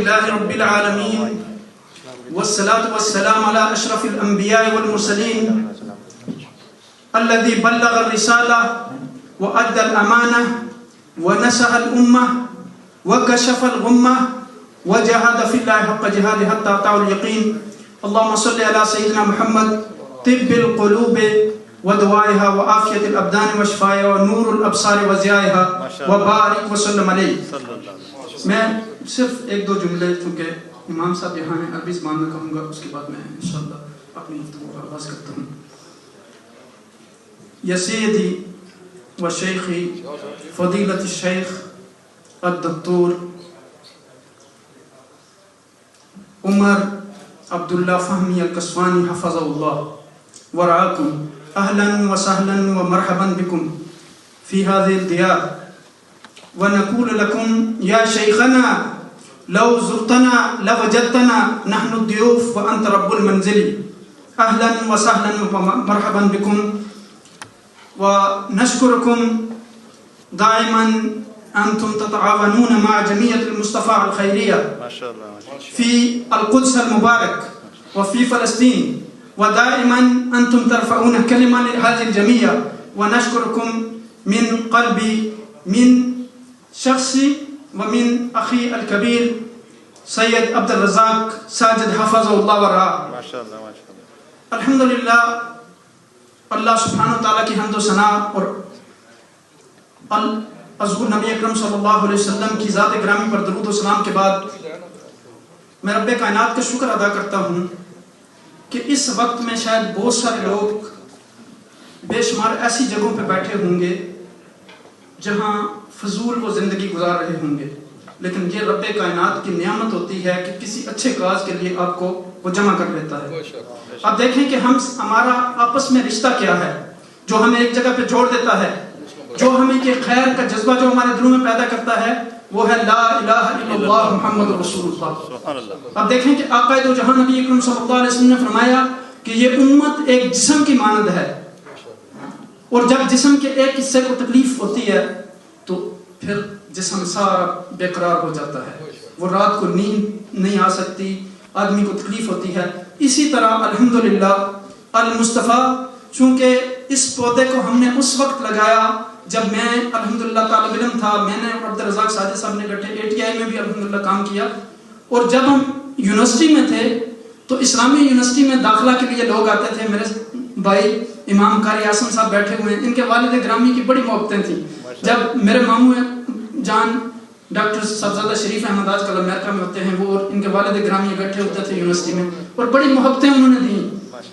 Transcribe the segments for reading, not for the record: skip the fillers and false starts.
لله رب العالمين والصلاة والسلام على أشرف الأنبياء والمرسلين الذي بلغ الرسالة وأدى الأمانة ونصح الأمة وكشف الغمة وجاهد في الله حق جهاده حتى أتاه اليقين. اللهم صل على سيدنا محمد طب القلوب ودوائها وعافية الأبدان وشفائها ونور الأبصار وضيائها وبارك وسلم عليه. میں صرف ایک دو جملے چونکہ امام صاحب یہاں ہیں عربی زبان میں کہوں گا، اس کے بعد میں انشاءاللہ اپنی گفتگو کا آغاز کرتا ہوں. یا سیدی و شیخی فضیلت الشیخ الدکتور عمر عبداللہ فہمی القسوانی حفظ اللہ ورعاکم، اہلا وسہلا ومرحبا بکم فی هذه الديار، ونقول لكم يا شيخنا لو زرتنا لوجدتنا نحن الضيوف وأنت رب المنزل، أهلا وسهلا ومرحبا بكم، ونشكركم دائما أنتم تتعاونون مع جمعية المصطفى الخيرية في القدس المبارك وفي فلسطين، ودائما أنتم ترفعون كلمة لهذه الجمعية، ونشكركم من قلبي من شخصی ومن اخی الکبیر سید عبد الرزاق ساجد حفظہ اللہ ورعاہ. الحمدللہ اللہ سبحانہ وتعالیٰ کی حمد و ثنا اور حضور نبی اکرم صلی اللہ علیہ وسلم کی ذات گرامی پر درود و سلام کے بعد میں رب کائنات کا شکر ادا کرتا ہوں کہ اس وقت میں شاید بہت سارے لوگ بے شمار ایسی جگہوں پہ بیٹھے ہوں گے جہاں فضول وہ زندگی گزار رہے ہوں گے، لیکن یہ رب کائنات کی نعمت ہوتی ہے کہ کسی اچھے کاز کے لیے آپ کو وہ جمع کر لیتا ہے. اب دیکھیں کہ ہمارا آپس میں رشتہ کیا ہے جو ہمیں ایک جگہ پہ جوڑ دیتا ہے، جو ہمیں یہ خیر کا جذبہ جو ہمارے دلوں میں پیدا کرتا ہے وہ ہے لا الہ الا اللہ محمد رسول اللہ. اب دیکھیں کہ آقا دو جہاں نبی اکرم صلی اللہ علیہ وسلم نے فرمایا کہ یہ امت ایک جسم کی مانند ہے، اور جب جسم کے ایک حصے کو تکلیف ہوتی ہے تو پھر جسم سارا بے قرار ہو جاتا ہے، وہ رات کو نیند نہیں آ سکتی، آدمی کو تکلیف ہوتی ہے. اسی طرح الحمدللہ المصطفیٰ، چونکہ اس پودے کو ہم نے اس وقت لگایا جب میں الحمدللہ طالب علم تھا. میں نے عبد الرزاق ساجد صاحب نے اکٹھے ATI میں بھی الحمدللہ کام کیا، اور جب ہم یونیورسٹی میں تھے تو اسلامی یونیورسٹی میں داخلہ کے لیے لوگ آتے تھے. میرے بھائی امام قاری اعظم صاحب بیٹھے ہوئے ہیں، ان کے والد گرامی کی بڑی محبتیں تھیں. جب میرے ماموں جان ڈاکٹر صاحبزادہ شریف احمد آج کل امریکہ میں ہوتے ہیں، وہ اور ان کے والد گرامی بیٹھے ہوتے تھے یونیورسٹی میں، اور بڑی محبتیں انہوں نے دیں،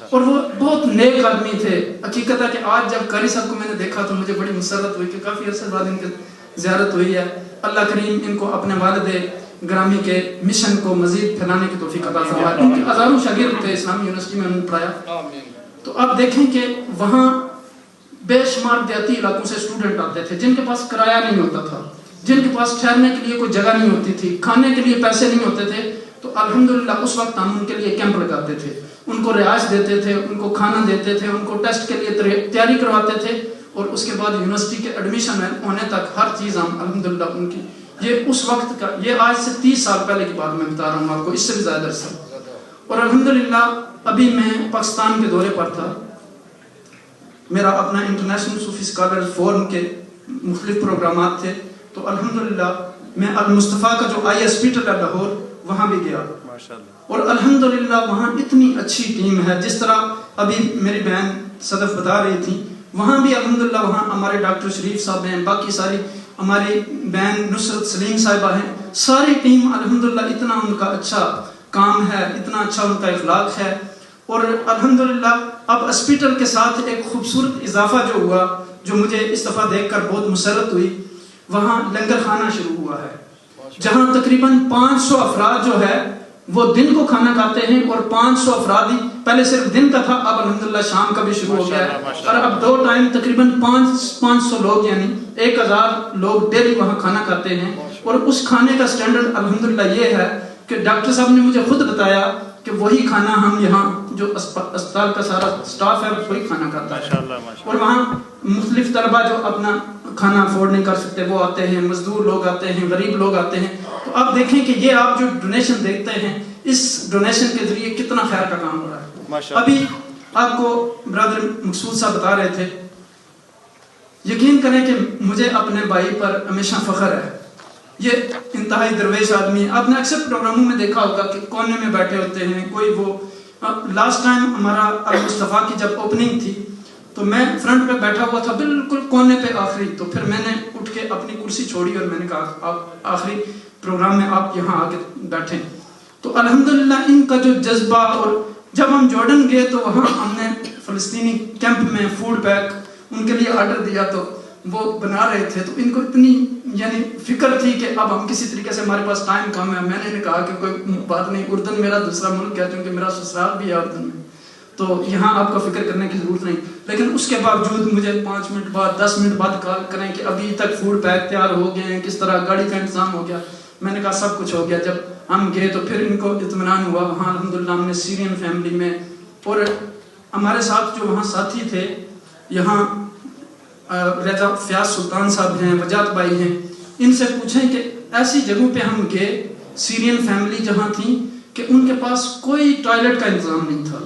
اور وہ بہت نیک آدمی تھے. حقیقت ہے کہ آج جب قاری صاحب کو میں نے دیکھا تو مجھے بڑی مسرت ہوئی کہ کافی عرصے بعد ان کی زیارت ہوئی ہے. اللہ کریم ان کو اپنے والد گرامی کے مشن کو مزید پھیلانے کی توفیق عطا فرمائے. ان کے ہزاروں شاگرد تھے اسلامی یونیورسٹی میں، انہوں نے پڑھایا. تو آپ دیکھیں کہ وہاں بے شمار دیہاتی علاقوں سے اسٹوڈنٹ آتے تھے جن کے پاس کرایہ نہیں ہوتا تھا، جن کے پاس ٹھہرنے کے لیے کوئی جگہ نہیں ہوتی تھی، کھانے کے لیے پیسے نہیں ہوتے تھے. تو الحمدللہ اس وقت ہم ان کے لیے کیمپ لگاتے تھے، ان کو رہائش دیتے تھے، ان کو کھانا دیتے تھے، ان کو ٹیسٹ کے لیے تیاری کرواتے تھے، اور اس کے بعد یونیورسٹی کے ایڈمیشن ہونے تک ہر چیز ہم الحمدللہ ان کی. یہ اس وقت کا، یہ آج سے 30 سال پہلے کی بات میں بتا رہا ہوں آپ کو، اس سے بھی زیادہ عرصہ. اور الحمدللہ ابھی میں پاکستان کے دورے پر تھا، میرا اپنا انٹرنیشنل صوفی اسکالر فورم کے مختلف پروگرامات تھے. تو الحمدللہ میں المصطفیٰ کا جو آئی ہاسپٹل ہے لاہور وہاں بھی گیا، اور الحمدللہ وہاں اتنی اچھی ٹیم ہے. جس طرح ابھی میری بہن صدف بتا رہی تھی، وہاں بھی الحمدللہ وہاں ہمارے ڈاکٹر شریف صاحب ہیں، باقی ساری ہماری بہن نصرت سلیم صاحبہ ہیں، ساری ٹیم الحمدللہ اتنا ان کا اچھا کام ہے، اتنا اچھا ان کا اخلاق ہے. اور الحمدللہ اب ہاسپٹل کے ساتھ ایک خوبصورت اضافہ جو ہوا، جو مجھے اس دفعہ دیکھ کر بہت مسرت ہوئی، وہاں لنگر خانہ شروع ہوا ہے جہاں تقریباً 500 افراد جو ہے وہ دن کو کھانا کھاتے ہیں، اور 500 افراد ہی، پہلے صرف دن کا تھا، اب الحمدللہ شام کا بھی شروع ہو گیا ہے، اور اب 2 ٹائم تقریباً 500 لوگ یعنی 1000 لوگ ڈیلی وہاں کھانا کھاتے ہیں. اور اس کھانے کا سٹینڈرڈ الحمدللہ یہ ہے کہ ڈاکٹر صاحب نے مجھے خود بتایا کہ وہی کھانا ہم یہاں جو اسپتال کا سارا سٹاف ہے وہی کھانا کھاتا ہے. اور وہاں مختلف طلبہ جو اپنا کھانا افورڈ نہیں کر سکتے وہ آتے ہیں, مزدور لوگ آتے ہیں, غریب لوگ آتے ہیں. تو آپ دیکھیں کہ یہ آپ جو ڈونیشن دیکھتے ہیں اس ڈونیشن کے ذریعے کتنا خیر کا کام ہو رہا ہے. ابھی آپ کو برادر مقصود صاحب بتا رہے تھے, یقین کریں کہ مجھے اپنے بھائی پر ہمیشہ فخر ہے. یہ انتہائی درویش آدمی ہے. آپ نے اکثر پروگراموں میں دیکھا ہوگا کہ کونے میں بیٹھے ہوتے ہیں. کوئی وہ لاسٹ ٹائم ہمارا المصطفیٰ کی جب اوپننگ تھی تو میں فرنٹ پہ بیٹھا ہوا تھا بالکل کونے پہ آخری. تو پھر میں نے اٹھ کے اپنی کرسی چھوڑی اور میں نے کہا آپ آخری پروگرام میں آپ یہاں آ کے بیٹھیں. تو الحمدللہ ان کا جو جذبہ, اور جب ہم جارڈن گئے تو وہاں ہم نے فلسطینی کیمپ میں فوڈ پیک ان کے لیے آرڈر دیا تو وہ بنا رہے تھے. تو ان کو اتنی یعنی فکر تھی کہ اب ہم کسی طریقے سے, ہمارے پاس ٹائم کم ہے. میں نے کہا کہ کوئی بات نہیں, اردن میرا دوسرا ملک ہے چونکہ میرا سسرال بھی ہے اردن میں, تو یہاں آپ کو فکر کرنے کی ضرورت نہیں. لیکن اس کے باوجود مجھے 5 منٹ بعد 10 منٹ بعد کال کریں کہ ابھی تک فوڈ پیک تیار ہو گئے ہیں, کس طرح گاڑی کا انتظام ہو گیا. میں نے کہا سب کچھ ہو گیا. جب ہم گئے تو پھر ان کو اطمینان ہوا. وہاں الحمدللہ ہم نے سیرین فیملی میں, اور ہمارے ساتھ جو وہاں ساتھی تھے یہاں رضا فیاض سلطان صاحب ہیں, وجات بھائی ہیں, ان سے پوچھیں کہ ایسی جگہوں پہ ہم گئے سیرین فیملی جہاں تھیں کہ ان کے پاس کوئی ٹوائلٹ کا انتظام نہیں تھا.